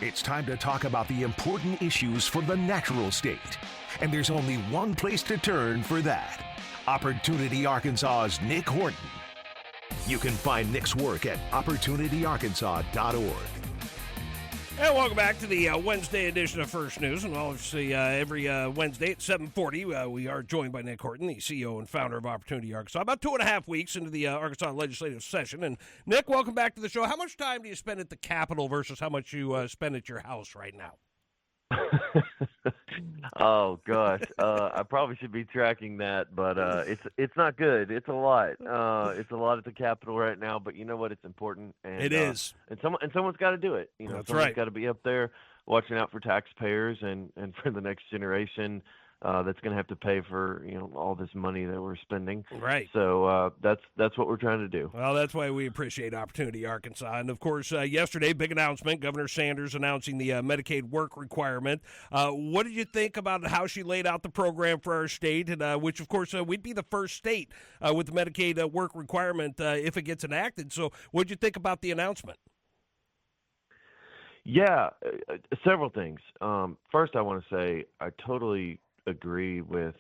It's time to talk about the important issues for the natural state. And there's only one place to turn for that. Opportunity Arkansas's Nic Horton. You can find Nic's work at opportunityarkansas.org. And welcome back to the Wednesday edition of First News. And obviously, every Wednesday at 7:40, we are joined by Nic Horton, the CEO and founder of Opportunity Arkansas, about 2.5 weeks into the Arkansas legislative session. And Nic, welcome back to the show. How much time do you spend at the Capitol versus how much you spend at your house right now? Oh gosh, I probably should be tracking that, but it's not good. It's a lot. It's a lot at the Capitol right now, but you know what? It's important, and It is, and someone's got to do it. You know, That's someone's right. got to be up there watching out for taxpayers and for the next generation that's going to have to pay for all this money that we're spending. Right. So that's what we're trying to do. Well, that's why we appreciate Opportunity Arkansas. And, of course, yesterday, big announcement, Governor Sanders announcing the Medicaid work requirement. What did you think about how she laid out the program for our state, and which, of course, we'd be the first state with the Medicaid work requirement if it gets enacted. So what did you think about the announcement? Yeah, several things. First, I want to say I totally agree with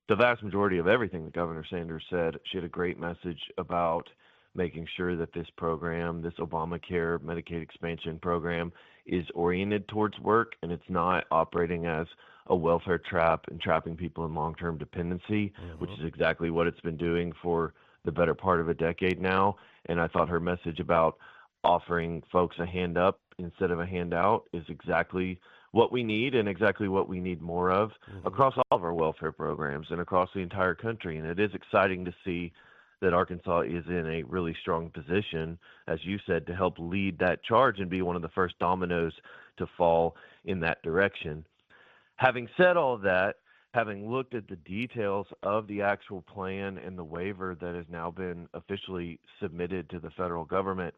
the vast majority of everything that Governor Sanders said. She had a great message about making sure that this program, this Obamacare Medicaid expansion program, is oriented towards work and it's not operating as a welfare trap and trapping people in long-term dependency, which is exactly what it's been doing for the better part of a decade now. And I thought her message about offering folks a hand up instead of a handout is exactly what we need and exactly what we need more of across all of our welfare programs and across the entire country. And it is exciting to see that Arkansas is in a really strong position, as you said, to help lead that charge and be one of the first dominoes to fall in that direction. Having said all of that, having looked at the details of the actual plan and the waiver that has now been officially submitted to the federal government,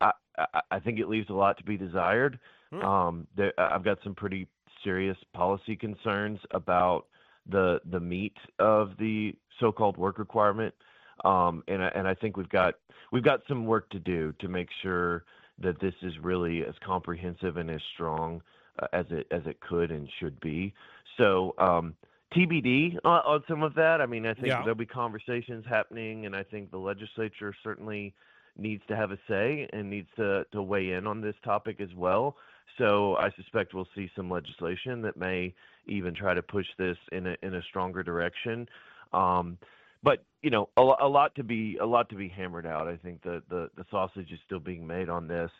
I think it leaves a lot to be desired. I've got some pretty serious policy concerns about the meat of the so-called work requirement, and I think we've got some work to do to make sure that this is really as comprehensive and as strong as it could and should be. So TBD on some of that. I mean, I think there'll be conversations happening, and I think the legislature certainly needs to have a say and needs to weigh in on this topic as well. So I suspect we'll see some legislation that may even try to push this in a stronger direction. But a lot to be hammered out. I think the sausage is still being made on this,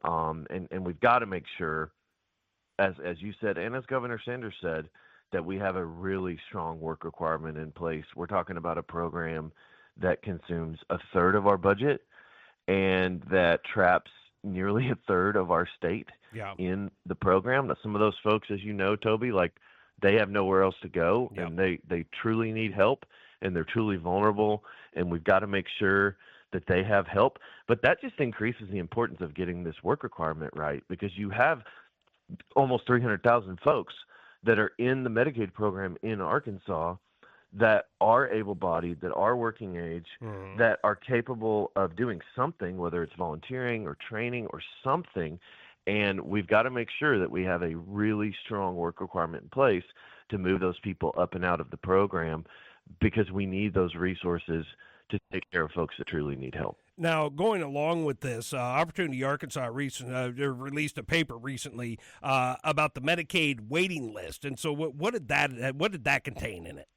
and we've got to make sure, as you said, and as Governor Sanders said, that we have a really strong work requirement in place. We're talking about a program that consumes a third of our budget and that traps nearly a third of our state in the program. Now, some of those folks, as you know, Toby, they have nowhere else to go, and they truly need help, and they're truly vulnerable, and we've got to make sure that they have help. But that just increases the importance of getting this work requirement right, because you have almost 300,000 folks that are in the Medicaid program in Arkansas that are able-bodied, that are working age, that are capable of doing something, whether it's volunteering or training or something. And we've got to make sure that we have a really strong work requirement in place to move those people up and out of the program, because we need those resources to take care of folks that truly need help. Now, going along with this, Opportunity Arkansas released a paper recently about the Medicaid waiting list, and so what did that contain in it?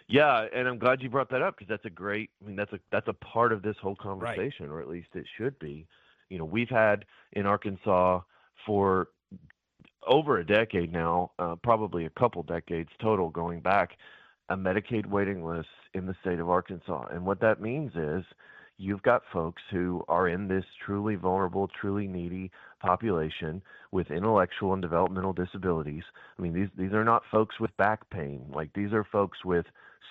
Yeah, and I'm glad you brought that up, because that's a part of this whole conversation, or at least it should be. We've had in Arkansas for over a decade now, probably a couple decades total going back, a Medicaid waiting list in the state of Arkansas. And what that means is you've got folks who are in this truly vulnerable, truly needy population with intellectual and developmental disabilities. I mean, these are not folks with back pain. These are folks with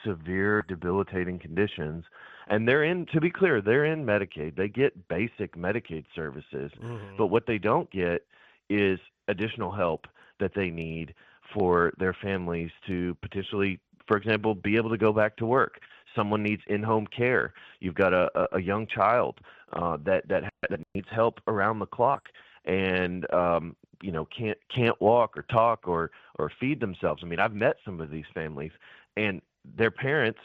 severe debilitating conditions. And to be clear, they're in Medicaid. They get basic Medicaid services, but what they don't get is additional help that they need for their families to potentially, for example, be able to go back to work. Someone needs in-home care. You've got a young child that needs help around the clock. and can't walk or talk or feed themselves. I mean, I've met some of these families, and their parents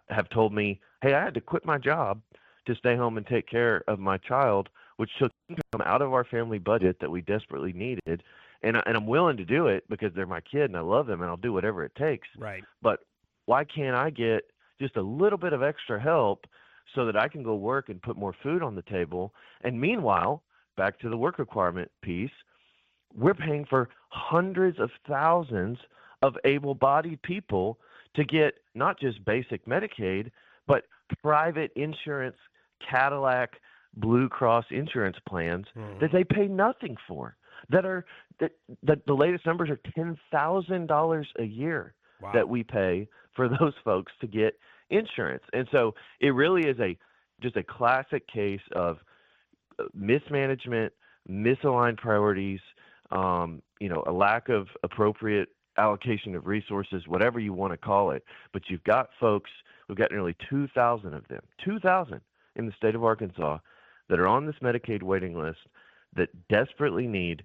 have told me, hey, I had to quit my job to stay home and take care of my child, which took income out of our family budget that we desperately needed. And I'm willing to do it because they're my kid and I love them and I'll do whatever it takes. Right. But why can't I get just a little bit of extra help so that I can go work and put more food on the table? And meanwhile, back to the work requirement piece, we're paying for hundreds of thousands of able-bodied people to get not just basic Medicaid, but private insurance, Cadillac, Blue Cross insurance plans that they pay nothing for. That the latest numbers are $10,000 a year that we pay for those folks to get insurance. And so it really is just a classic case of mismanagement, misaligned priorities, a lack of appropriate allocation of resources, whatever you want to call it. But you've got folks, we've got nearly 2,000 of them, 2,000 in the state of Arkansas that are on this Medicaid waiting list that desperately need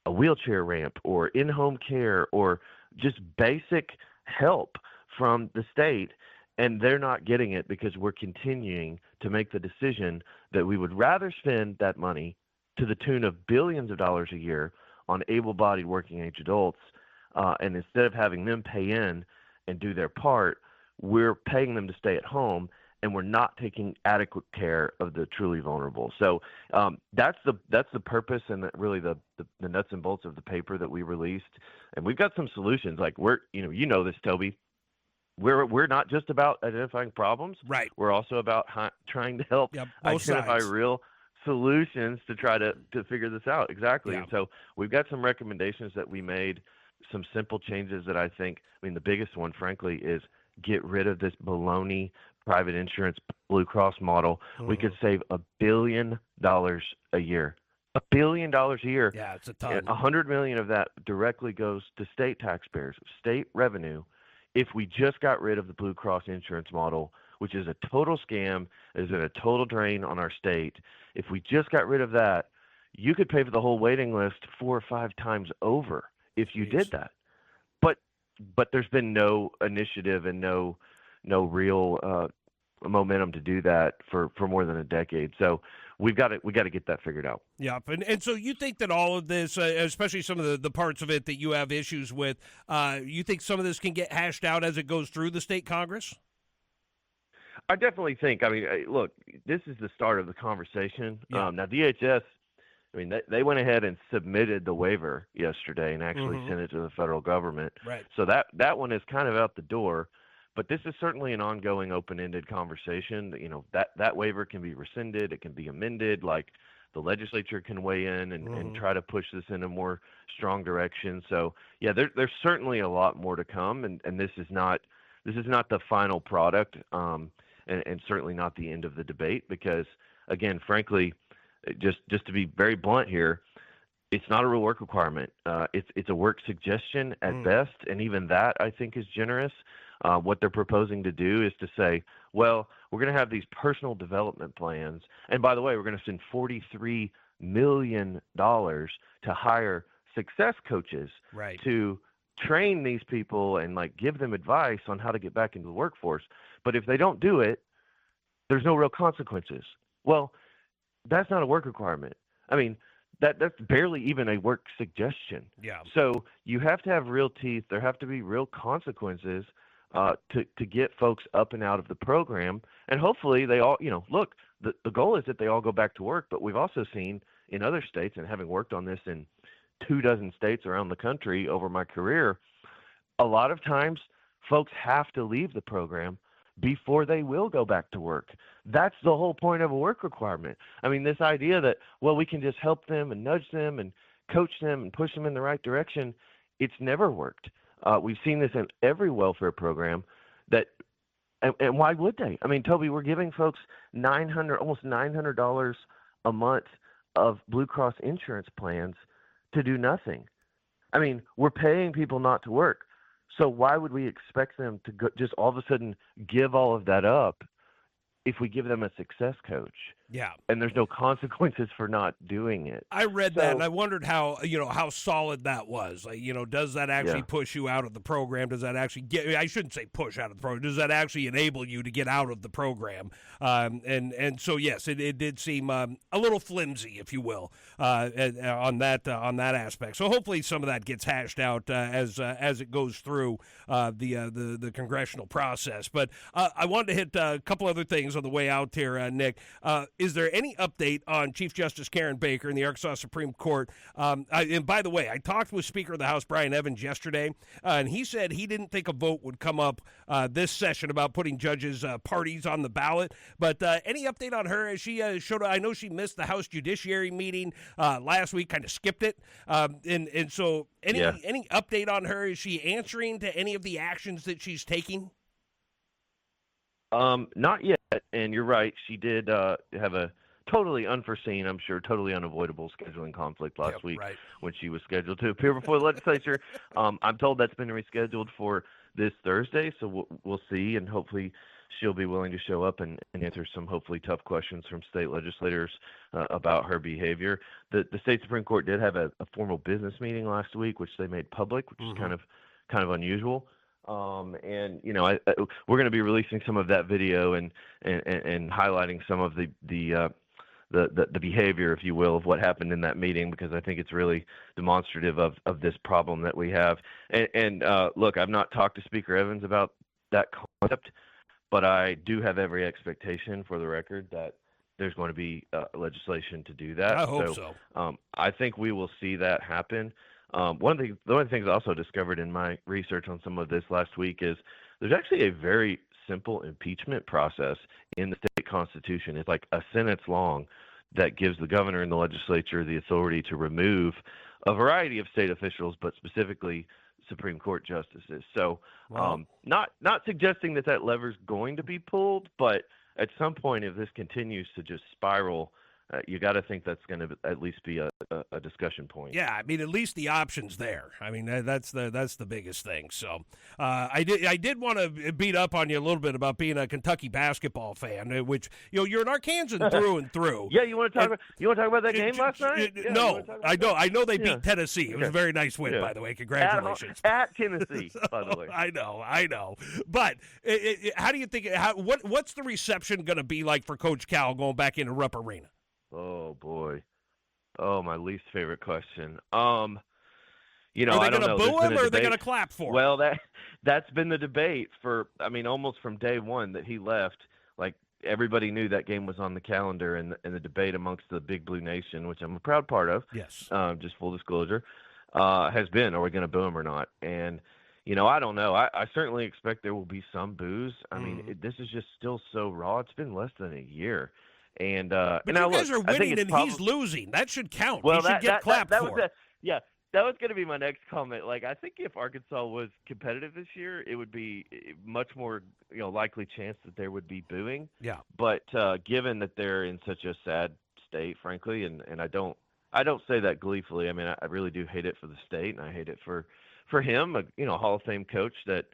a wheelchair ramp or in-home care or just basic help from the state, and they're not getting it because we're continuing to make the decision that we would rather spend that money to the tune of billions of dollars a year on able-bodied working-age adults, and instead of having them pay in and do their part, we're paying them to stay at home, and we're not taking adequate care of the truly vulnerable. So that's the purpose and really the nuts and bolts of the paper that we released. And we've got some solutions. Like this, Toby. We're not just about identifying problems. Right. We're also about trying to help identify real solutions to try to figure this out. Exactly. Yeah. And so we've got some recommendations that we made, some simple changes that I think, the biggest one, frankly, is get rid of this baloney private insurance Blue Cross model. We could save $1 billion a year. $1 billion a year. Yeah, it's a ton. $100 million of that directly goes to state taxpayers, state revenue. If we just got rid of the Blue Cross insurance model, which is a total scam, is a total drain on our state. If we just got rid of that, you could pay for the whole waiting list 4 or 5 times over if you did that. But there's been no initiative and no real momentum to do that for more than a decade. So we got to get that figured out. Yeah, and so you think that all of this, especially some of the parts of it that you have issues with, you think some of this can get hashed out as it goes through the state Congress? I definitely think. Look, this is the start of the conversation. Yeah. Now, DHS, they went ahead and submitted the waiver yesterday and actually sent it to the federal government. Right. So that one is kind of out the door. But this is certainly an ongoing open-ended conversation. That waiver can be rescinded. It can be amended. Like the legislature can weigh in and try to push this in a more strong direction. So, yeah, there's certainly a lot more to come. And this is not the final product and certainly not the end of the debate because, again, frankly, just to be very blunt here, it's not a real work requirement. It's a work suggestion at best, and even that I think is generous. What they're proposing to do is to say, well, we're going to have these personal development plans, and by the way, we're going to spend $43 million to hire success coaches to train these people and give them advice on how to get back into the workforce. But if they don't do it, there's no real consequences. Well, that's not a work requirement. That's barely even a work suggestion. Yeah. So you have to have real teeth. There have to be real consequences to get folks up and out of the program. And hopefully they all, look, the goal is that they all go back to work. But we've also seen in other states, and having worked on this in 24 states around the country over my career, a lot of times folks have to leave the program before they will go back to work. That's the whole point of a work requirement. This idea that, well, we can just help them and nudge them and coach them and push them in the right direction, it's never worked. We've seen this in every welfare program and why would they? Toby, we're giving folks almost $900 a month of Blue Cross insurance plans to do nothing. We're paying people not to work. So why would we expect them to just all of a sudden give all of that up if we give them a success coach? Yeah. and there's no consequences for not doing it. I read that, and I wondered how solid that was. Like, does that actually Yeah. push you out of the program? Does that actually I shouldn't say push out of the program. Does that actually enable you to get out of the program? And so, yes, it did seem a little flimsy, if you will, on that aspect. So hopefully some of that gets hashed out as it goes through the congressional process. But I wanted to hit a couple other things on the way out here, Nick. Is there any update on Chief Justice Karen Baker in the Arkansas Supreme Court? And by the way, I talked with Speaker of the House Brian Evans yesterday, and he said he didn't think a vote would come up this session about putting judges' parties on the ballot. But any update on her? As she showed, I know she missed the House Judiciary meeting last week, kind of skipped it, and so any update on her? Is she answering to any of the actions that she's taking? Not yet, and you're right. She did have a totally unforeseen, I'm sure, totally unavoidable scheduling conflict last week when she was scheduled to appear before the legislature. I'm told that's been rescheduled for this Thursday, so we'll see, and hopefully she'll be willing to show up and answer some hopefully tough questions from state legislators about her behavior. The state Supreme Court did have a formal business meeting last week, which they made public, which is kind of unusual. And we're going to be releasing some of that video and highlighting some of the behavior, if you will, of what happened in that meeting, because I think it's really demonstrative of this problem that we have. And look, I've not talked to Speaker Evans about that concept, but I do have every expectation, for the record, that there's going to be legislation to do that. I hope so. I think we will see that happen. One of the things I also discovered in my research on some of this last week is there's actually a very simple impeachment process in the state constitution. It's like a sentence long that gives the governor and the legislature the authority to remove a variety of state officials, but specifically Supreme Court justices. So not suggesting that lever's going to be pulled, but at some point, if this continues to just spiral, you got to think that's going to at least be a discussion point. Yeah, I mean, at least the option's there. I mean, that's the biggest thing. So I did want to beat up on you a little bit about being a Kentucky basketball fan, which you're an Arkansan through and through. Yeah, you want to talk about that game last night? Yeah, no, I know they beat Tennessee. It was a very nice win, by the way. Congratulations at Tennessee, by the way. I know. But how do you think? What's the reception going to be like for Coach Cal going back into Rupp Arena? Oh boy. Oh, my least favorite question. Are they going to boo him or are they going to clap for him? Well, that's been the debate for, almost from day one that he left. Like, everybody knew that game was on the calendar, and the debate amongst the Big Blue Nation, which I'm a proud part of. Yes. Just full disclosure, has been, are we going to boo him or not? And, I don't know. I certainly expect there will be some boos. I mean, this is just still so raw. It's been less than a year. And but you guys are winning and he's losing. That should count. Well, he should get clapped for. That was going to be my next comment. Like, I think if Arkansas was competitive this year, it would be much more, likely chance that there would be booing. Yeah. But given that they're in such a sad state, frankly, and I don't say that gleefully. I mean, I really do hate it for the state, and I hate it for him, a Hall of Fame coach that,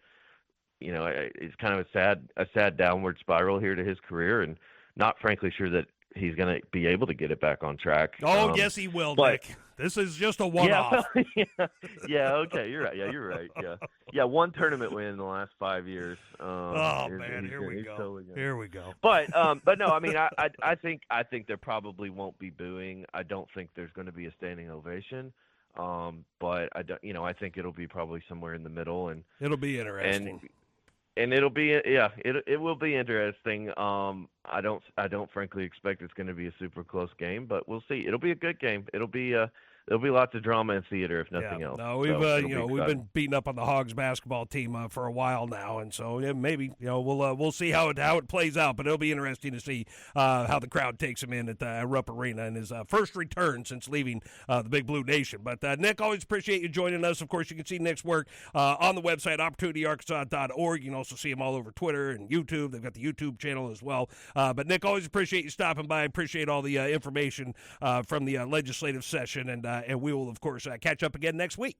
is kind of a sad downward spiral here to his career, and not frankly sure that he's going to be able to get it back on track. Oh, yes, he will, Nick. This is just a one-off. Yeah, okay, you're right. Yeah, you're right. Yeah, one tournament win in the last 5 years. Here we go. Totally here we go. But no, I mean, I think there probably won't be booing. I don't think there's going to be a standing ovation. But I think it'll be probably somewhere in the middle, and it'll be interesting. And it'll be it will be interesting. I don't frankly expect it's going to be a super close game, but we'll see. It'll be a good game. It'll be lots of drama and theater, if nothing else. No, we've been beating up on the Hogs basketball team for a while now, and so maybe we'll see how it plays out. But it'll be interesting to see how the crowd takes him in at Rupp Arena in his first return since leaving the Big Blue Nation. But Nick, always appreciate you joining us. Of course, you can see Nick's work on the website opportunityarkansas.org. You can also see him all over Twitter and YouTube. They've got the YouTube channel as well. But Nick, always appreciate you stopping by. Appreciate all the information from the legislative session, and we will, of course, catch up again next week.